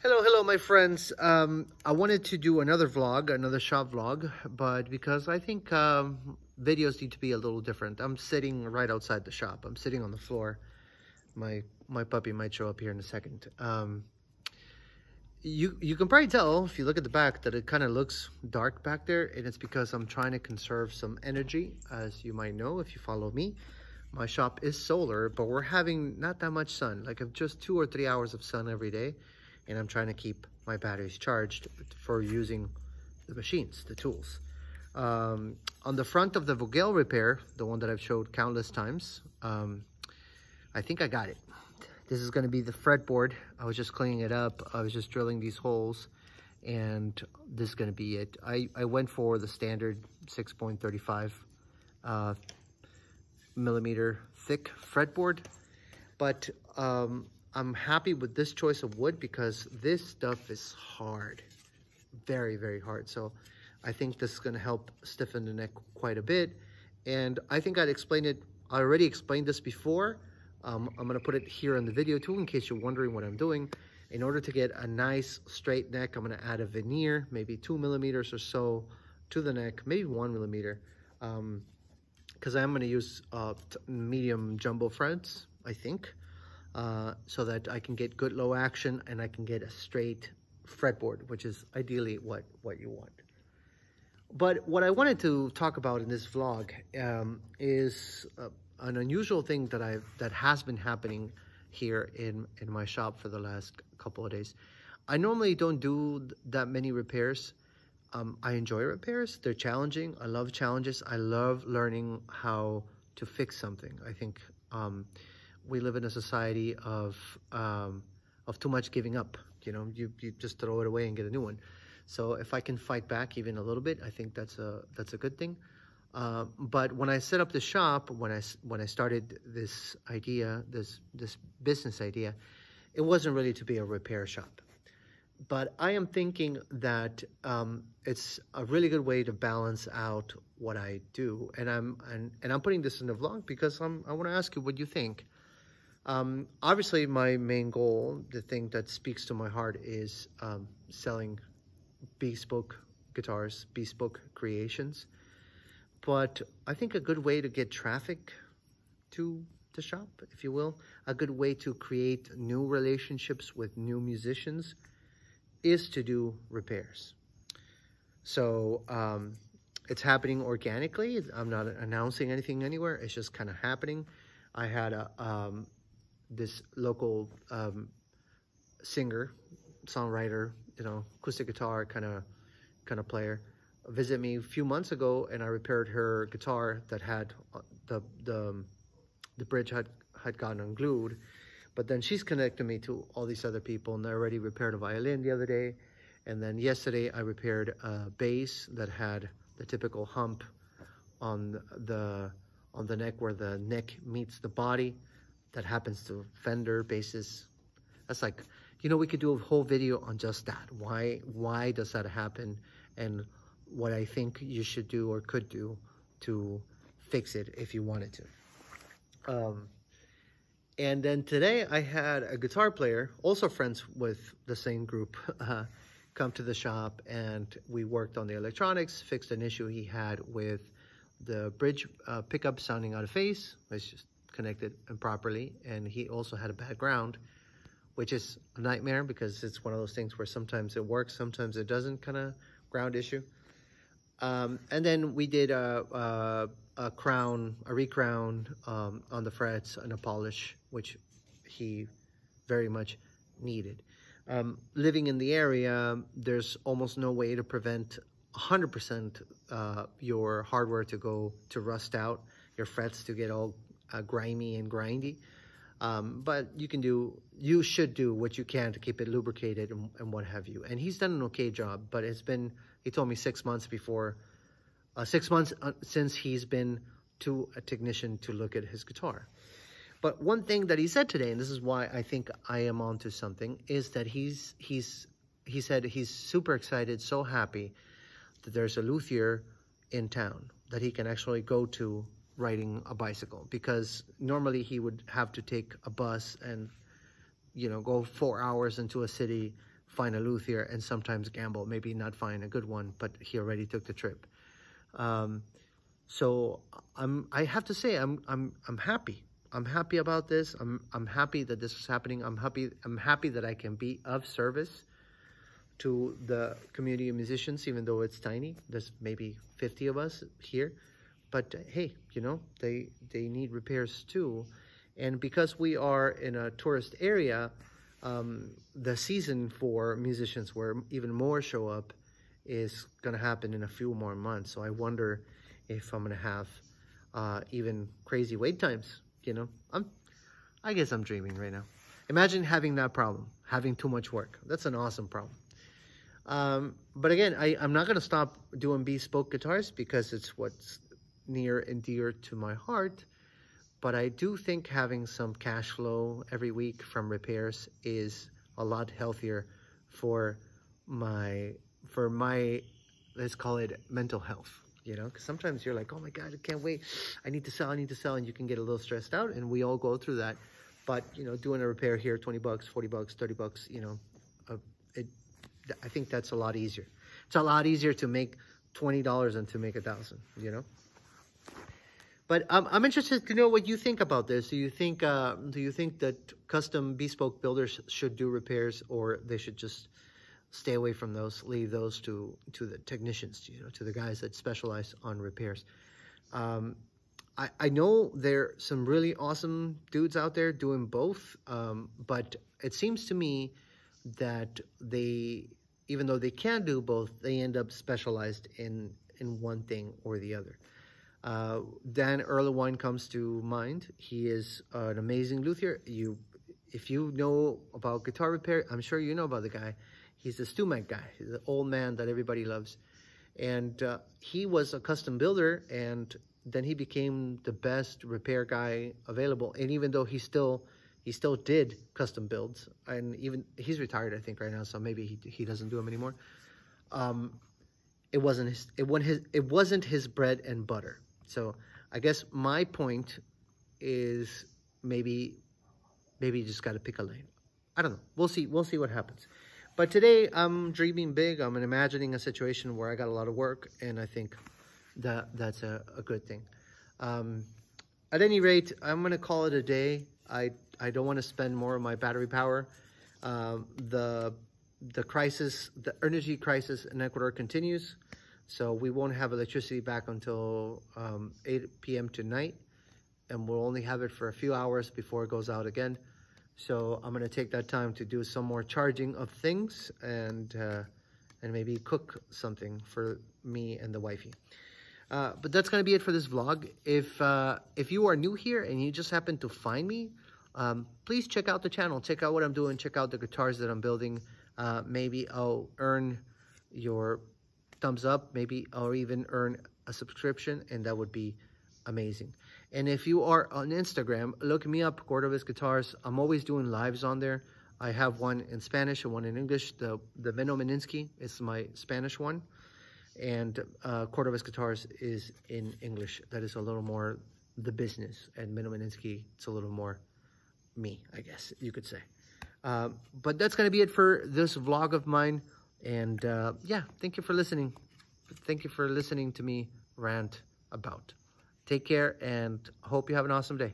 Hello, my friends. I wanted to do another vlog, another shop vlog, but because I think videos need to be a little different. I'm sitting right outside the shop. I'm sitting on the floor. My puppy might show up here in a second. You can probably tell if you look at the back that it kind of looks dark back there, and it's because I'm trying to conserve some energy. As you might know if you follow me, my shop is solar, but we're having not that much sun, like just 2 or 3 hours of sun every day. And I'm trying to keep my batteries charged for using the machines, the tools. On the front of the Vogel repair, the one that I've showed countless times, I think I got it. This is going to be the fretboard. I was just cleaning it up. I was just drilling these holes, and this is going to be it. I went for the standard 6.35 millimeter thick fretboard, but I'm happy with this choice of wood because this stuff is hard, very, very hard. So I think this is going to help stiffen the neck quite a bit. And I think I already explained this before. I'm going to put it here in the video too, in case you're wondering what I'm doing. In order to get a nice straight neck, I'm going to add a veneer, maybe 2 millimeters or so to the neck, maybe 1 millimeter. Because I'm going to use medium jumbo frets, I think. So that I can get good low action and I can get a straight fretboard, which is ideally what you want. But what I wanted to talk about in this vlog is an unusual thing that has been happening here in my shop for the last couple of days. I normally don't do that many repairs. I enjoy repairs. They're challenging. I love challenges. I love learning how to fix something. I think we live in a society of too much giving up. You know, you just throw it away and get a new one. So if I can fight back even a little bit, I think that's a good thing. But when I set up the shop, when I started this idea, this business idea, it wasn't really to be a repair shop. But I am thinking that it's a really good way to balance out what I do, and I'm putting this in the vlog because I want to ask you what you think. Obviously, my main goal, the thing that speaks to my heart, is selling bespoke guitars, bespoke creations. But I think a good way to get traffic to the shop, if you will, a good way to create new relationships with new musicians is to do repairs. So it's happening organically. I'm not announcing anything anywhere. It's just kind of happening. I had this local singer, songwriter, acoustic guitar kind of player, visit me a few months ago, and I repaired her guitar that had the bridge had gotten unglued. But then she's connected me to all these other people, and I already repaired a violin the other day. And then yesterday I repaired a bass that had the typical hump on the neck where the neck meets the body. That happens to Fender basses. That's like, we could do a whole video on just that. Why does that happen? And what I think you should do or could do to fix it if you wanted to. And then today I had a guitar player, also friends with the same group, come to the shop, and we worked on the electronics, fixed an issue he had with the bridge pickup sounding out of phase. It's just connected improperly, and he also had a bad ground, which is a nightmare because it's one of those things where sometimes it works, sometimes it doesn't, kind of ground issue. And then we did a recrown on the frets and a polish, which he very much needed. Living in the area, there's almost no way to prevent 100% your hardware to rust out, your frets to get all grimy and grindy. But you should do what you can to keep it lubricated and what have you. And he's done an okay job, but he told me 6 months since he's been to a technician to look at his guitar. But one thing that he said today, and this is why I think I am onto something, is that he said he's super excited, so happy that there's a luthier in town that he can actually go to riding a bicycle, because normally he would have to take a bus and, you know, go 4 hours into a city find a luthier and sometimes gamble, maybe not find a good one, but he already took the trip. So I have to say I'm happy. I'm happy about this. I'm happy that this is happening. I'm happy that I can be of service to the community of musicians, even though it's tiny. There's maybe 50 of us here, but hey, you know, they need repairs too. And because we are in a tourist area, the season for musicians where even more show up is going to happen in a few more months. So I wonder if I'm going to have even crazy wait times. You know, I guess I'm dreaming right now. Imagine having that problem, having too much work. That's an awesome problem. But again, I'm not going to stop doing bespoke guitars because it's what's near and dear to my heart. But I do think having some cash flow every week from repairs is a lot healthier for my, let's call it mental health, you know, because sometimes you're like, oh my God, I can't wait. I need to sell, and you can get a little stressed out, and we all go through that. But, you know, doing a repair here, 20 bucks, 40 bucks, 30 bucks, you know, I think that's a lot easier. It's a lot easier to make $20 than to make $1,000, you know. But I'm interested to know what you think about this. Do you think that custom bespoke builders should do repairs, or they should just stay away from those, leave those to the technicians, you know, to the guys that specialize on repairs? I know there are some really awesome dudes out there doing both, but it seems to me that even though they can do both, they end up specialized in one thing or the other. Dan Erlewine comes to mind. He is an amazing luthier. If you know about guitar repair, I'm sure you know about the guy. He's the StewMac guy. He's the old man that everybody loves. And he was a custom builder, and then he became the best repair guy available. And even though he still did custom builds, and even he's retired, I think, right now, so maybe he doesn't do them anymore. It wasn't his bread and butter. So I guess my point is maybe you just got to pick a lane. I don't know. We'll see what happens. But today I'm dreaming big. I'm imagining a situation where I got a lot of work, and I think that's a good thing. At any rate, I'm going to call it a day. I don't want to spend more of my battery power. The energy crisis in Ecuador continues. So we won't have electricity back until 8 p.m. tonight, and we'll only have it for a few hours before it goes out again. So I'm going to take that time to do some more charging of things and maybe cook something for me and the wifey. But that's going to be it for this vlog. If you are new here and you just happen to find me, please check out the channel. Check out what I'm doing. Check out the guitars that I'm building. Maybe I'll earn your thumbs up, maybe, or even earn a subscription, and that would be amazing. And if you are on Instagram, look me up, Cordovez Guitars. I'm always doing lives on there. I have one in Spanish and one in English. The MenO Meninsky is my Spanish one, and Cordovez Guitars is in English. That is a little more the business, and MenO Meninsky, it's a little more me, I guess you could say. But that's going to be it for this vlog of mine. And yeah, thank you for listening. Thank you for listening to me rant about. Take care, and hope you have an awesome day.